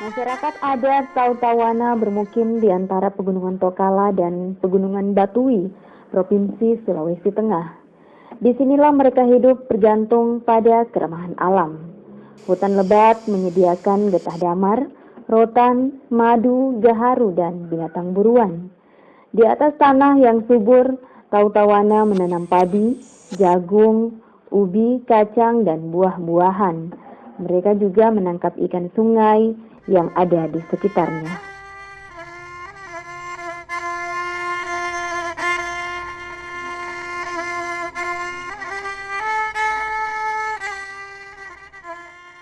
Masyarakat adat Tautawana bermukim di antara Pegunungan Tokala dan Pegunungan Batui, Provinsi Sulawesi Tengah. Disinilah mereka hidup bergantung pada keramahan alam. Hutan lebat menyediakan getah damar, rotan, madu, gaharu, dan binatang buruan. Di atas tanah yang subur, Tautawana menanam padi, jagung, ubi, kacang, dan buah-buahan. Mereka juga menangkap ikan sungai yang ada di sekitarnya.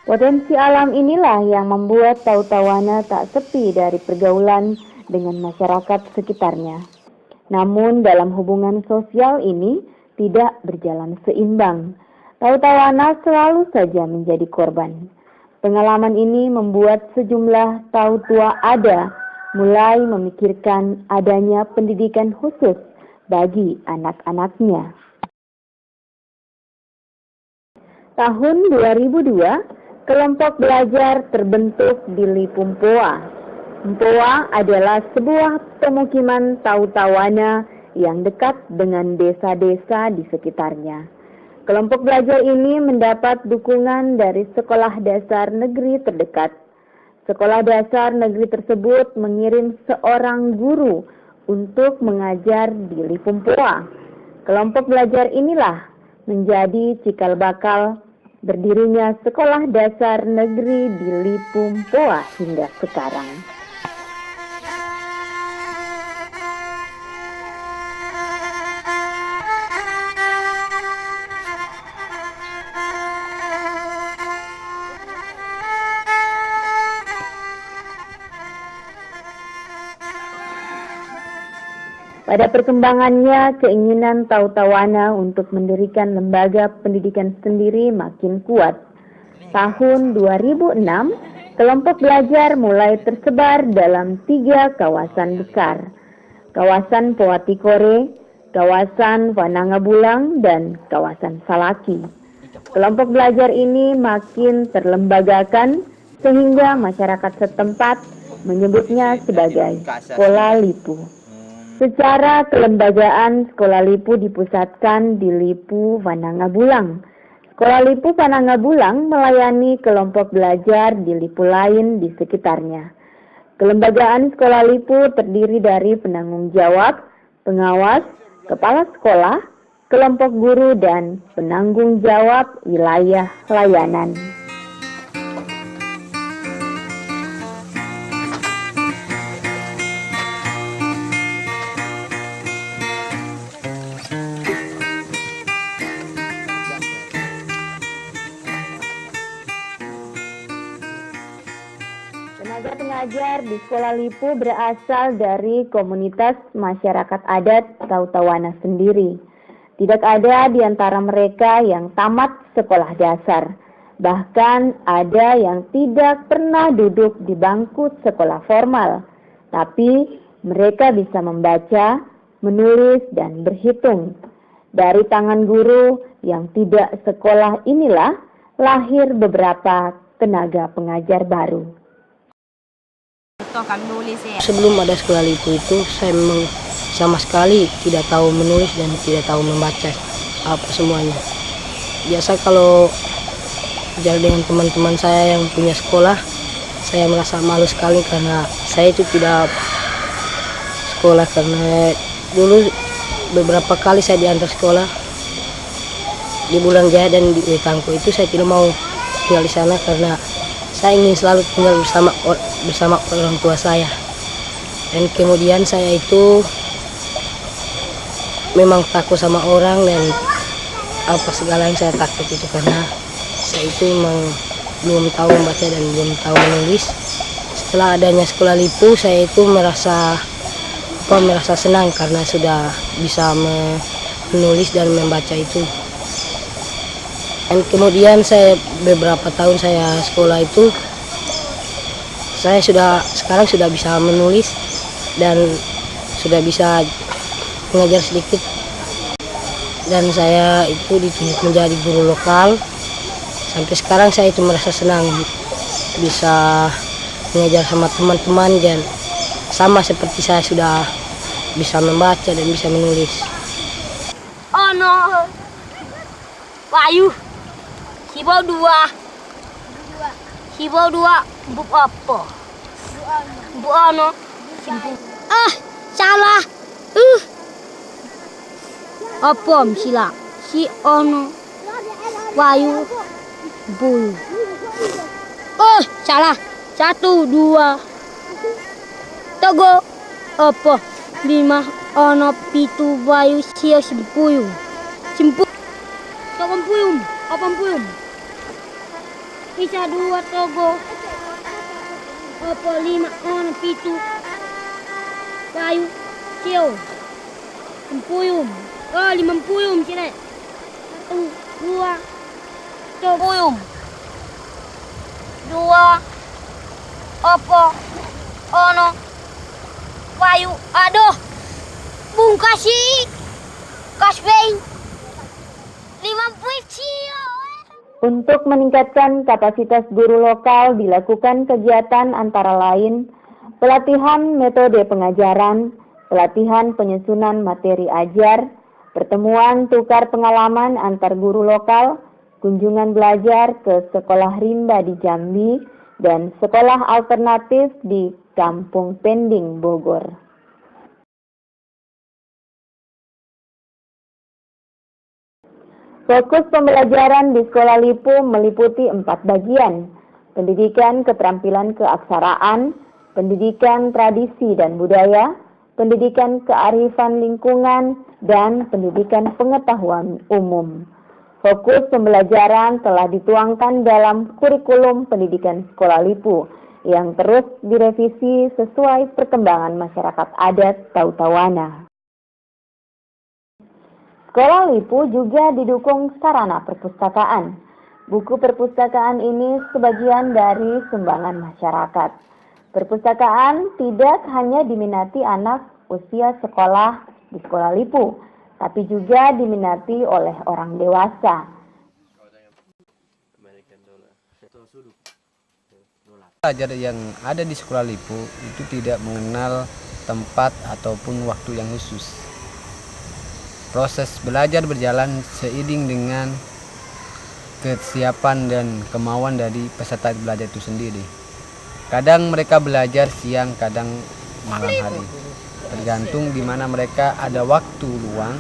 Potensi alam inilah yang membuat Tautawana tak sepi dari pergaulan dengan masyarakat sekitarnya. Namun dalam hubungan sosial ini tidak berjalan seimbang. Tautawana selalu saja menjadi korban. Pengalaman ini membuat sejumlah tautua ada mulai memikirkan adanya pendidikan khusus bagi anak-anaknya. Tahun 2002, kelompok belajar terbentuk di Lipumpoa. Mpoa adalah sebuah pemukiman Tautawana yang dekat dengan desa-desa di sekitarnya. Kelompok belajar ini mendapat dukungan dari sekolah dasar negeri terdekat. Sekolah dasar negeri tersebut mengirim seorang guru untuk mengajar di Lipumpoa. Kelompok belajar inilah menjadi cikal bakal berdirinya sekolah dasar negeri di Lipumpoa hingga sekarang. Pada perkembangannya, keinginan Tautawana untuk mendirikan lembaga pendidikan sendiri makin kuat. Tahun 2006, kelompok belajar mulai tersebar dalam 3 kawasan besar. Kawasan Poatikore, kawasan Wanangabulang, dan kawasan Salaki. Kelompok belajar ini makin terlembagakan sehingga masyarakat setempat menyebutnya sebagai Sekolah Lipu. Secara kelembagaan, Sekolah Lipu dipusatkan di Lipu Wanangabulang. Sekolah Lipu Wanangabulang melayani kelompok belajar di Lipu lain di sekitarnya. Kelembagaan Sekolah Lipu terdiri dari penanggung jawab, pengawas, kepala sekolah, kelompok guru, dan penanggung jawab wilayah layanan. Tenaga pengajar di Sekolah Lipu berasal dari komunitas masyarakat adat Tautawana sendiri. Tidak ada di antara mereka yang tamat sekolah dasar. Bahkan ada yang tidak pernah duduk di bangku sekolah formal. Tapi mereka bisa membaca, menulis, dan berhitung. Dari tangan guru yang tidak sekolah inilah lahir beberapa tenaga pengajar baru. Sebelum ada Sekolah Lipu itu, saya memang sama sekali tidak tahu menulis dan tidak tahu membaca apa semuanya. Biasa kalau jalan dengan teman-teman saya yang punya sekolah, saya merasa malu sekali karena saya itu tidak sekolah, karena dulu beberapa kali saya diantar sekolah di Bulang Jaya dan di Tangko itu saya tidak mau tinggal di sana karena saya ingin selalu tinggal bersama orang tua saya. Dan kemudian saya itu memang takut sama orang dan apa segala yang saya takut itu karena saya itu memang belum tahu membaca dan belum tahu menulis. Setelah adanya Sekolah Lipu, saya itu merasa senang karena sudah bisa menulis dan membaca itu. Dan kemudian beberapa tahun saya sekolah itu, saya sekarang sudah bisa menulis dan sudah bisa mengajar sedikit. Dan saya itu ditunjuk menjadi guru lokal. Sampai sekarang saya itu merasa senang bisa mengajar sama teman-teman dan sama seperti saya sudah bisa membaca dan bisa menulis. Ono Wahyu Hibau dua bu apa? Bu ono salah apa sila si ono Wahyu bu salah 1 2 Togo apa 5 ono pitu Wahyu sio simpuyung apa puyung bisa 2 Togo apa 5 ono pitu Wahyu sio simpuyung 5 puyung sini 1 2 Togo 2 apa ono Wahyu aduh bung kasbeng 50 cio. Untuk meningkatkan kapasitas guru lokal dilakukan kegiatan antara lain pelatihan metode pengajaran, pelatihan penyusunan materi ajar, pertemuan tukar pengalaman antar guru lokal, kunjungan belajar ke sekolah rimba di Jambi, dan sekolah alternatif di Kampung Pending, Bogor. Fokus pembelajaran di Sekolah Lipu meliputi 4 bagian: pendidikan keterampilan keaksaraan, pendidikan tradisi dan budaya, pendidikan kearifan lingkungan, dan pendidikan pengetahuan umum. Fokus pembelajaran telah dituangkan dalam kurikulum pendidikan Sekolah Lipu yang terus direvisi sesuai perkembangan masyarakat adat Tautawana. Sekolah Lipu juga didukung sarana perpustakaan. Buku perpustakaan ini sebagian dari sumbangan masyarakat. Perpustakaan tidak hanya diminati anak usia sekolah di Sekolah Lipu, tapi juga diminati oleh orang dewasa. Pelajar yang ada di Sekolah Lipu itu tidak mengenal tempat ataupun waktu yang khusus. Proses belajar berjalan seiring dengan kesiapan dan kemauan dari peserta belajar itu sendiri. Kadang mereka belajar siang, kadang malam hari. Tergantung di mana mereka ada waktu luang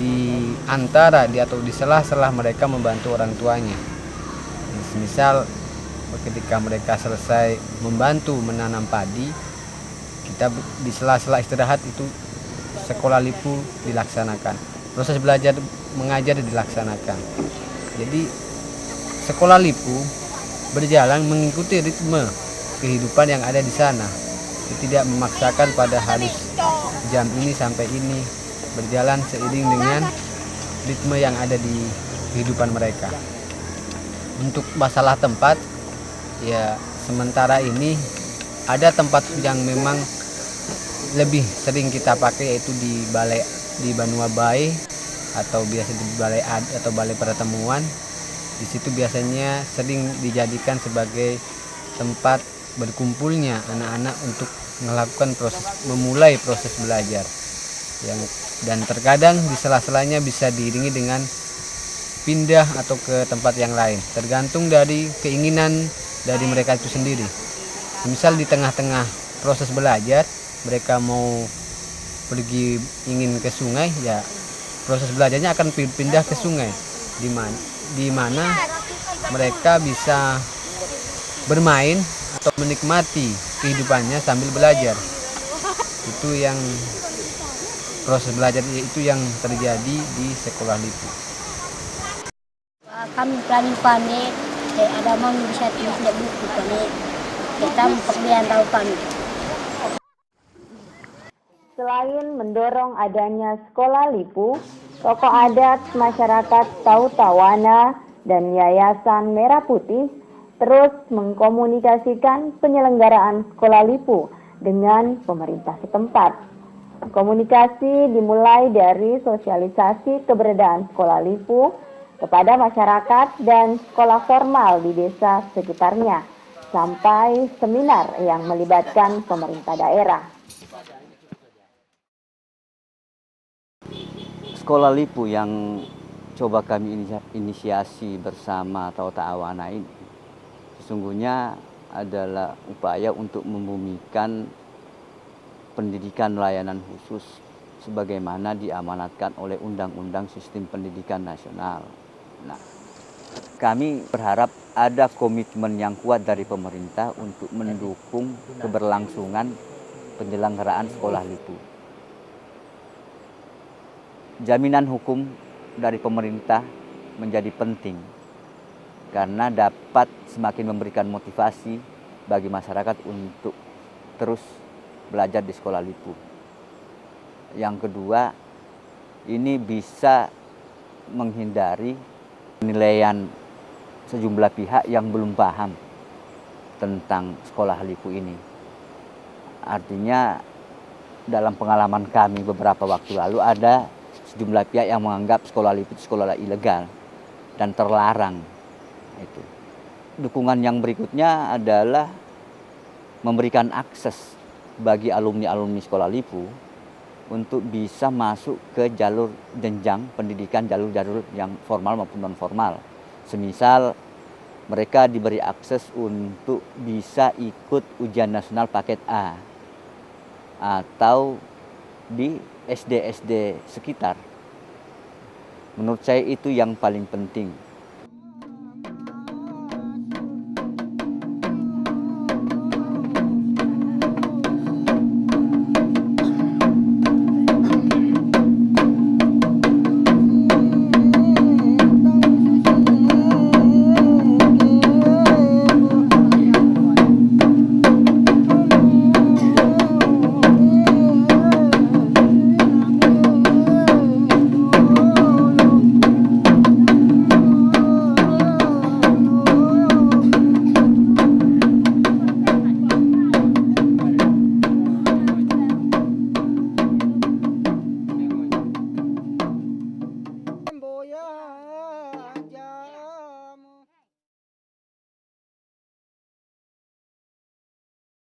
di antara atau di sela-sela mereka membantu orang tuanya. Misal ketika mereka selesai membantu menanam padi, kita di sela-sela istirahat itu Sekolah Lipu dilaksanakan. Proses belajar mengajar dilaksanakan. Jadi Sekolah Lipu berjalan mengikuti ritme kehidupan yang ada di sana. Tidak memaksakan pada harus jam ini sampai ini, berjalan seiring dengan ritme yang ada di kehidupan mereka. Untuk masalah tempat, ya sementara ini ada tempat yang memang lebih sering kita pakai, yaitu di Banua Bay atau biasa di balai atau balai pertemuan. Di situ biasanya sering dijadikan sebagai tempat berkumpulnya anak-anak untuk melakukan memulai proses belajar. Dan terkadang di sela-selanya bisa diiringi dengan pindah atau ke tempat yang lain, tergantung dari keinginan dari mereka itu sendiri. Misal di tengah-tengah proses belajar mereka mau pergi ingin ke sungai, ya proses belajarnya akan pindah ke sungai, di mana mereka bisa bermain atau menikmati kehidupannya sambil belajar. Itu yang proses belajar itu yang terjadi di Sekolah Lipu. Kami planning panik, ada mau bisa tulis buku panik, kita pekerjaan tahu panik. Selain mendorong adanya Sekolah Lipu, tokoh adat masyarakat Tautawana dan Yayasan Merah Putih terus mengkomunikasikan penyelenggaraan Sekolah Lipu dengan pemerintah setempat. Komunikasi dimulai dari sosialisasi keberadaan Sekolah Lipu kepada masyarakat dan sekolah formal di desa sekitarnya, sampai seminar yang melibatkan pemerintah daerah. Sekolah Lipu yang coba kami inisiasi bersama atau ta'awana ini sesungguhnya adalah upaya untuk membumikan pendidikan layanan khusus sebagaimana diamanatkan oleh Undang-Undang Sistem Pendidikan Nasional. Nah, kami berharap ada komitmen yang kuat dari pemerintah untuk mendukung keberlangsungan penyelenggaraan sekolah Lipu. Jaminan hukum dari pemerintah menjadi penting karena dapat semakin memberikan motivasi bagi masyarakat untuk terus belajar di sekolah Lipu. Yang kedua, ini bisa menghindari penilaian sejumlah pihak yang belum paham tentang sekolah Lipu ini. Artinya dalam pengalaman kami beberapa waktu lalu ada sejumlah pihak yang menganggap sekolah Lipu itu sekolah ilegal dan terlarang. Itu. Dukungan yang berikutnya adalah memberikan akses bagi alumni-alumni sekolah Lipu untuk bisa masuk ke jalur jenjang pendidikan, jalur-jalur yang formal maupun non formal. Semisal mereka diberi akses untuk bisa ikut ujian nasional paket A atau di SD-SD sekitar. Menurut saya itu yang paling penting.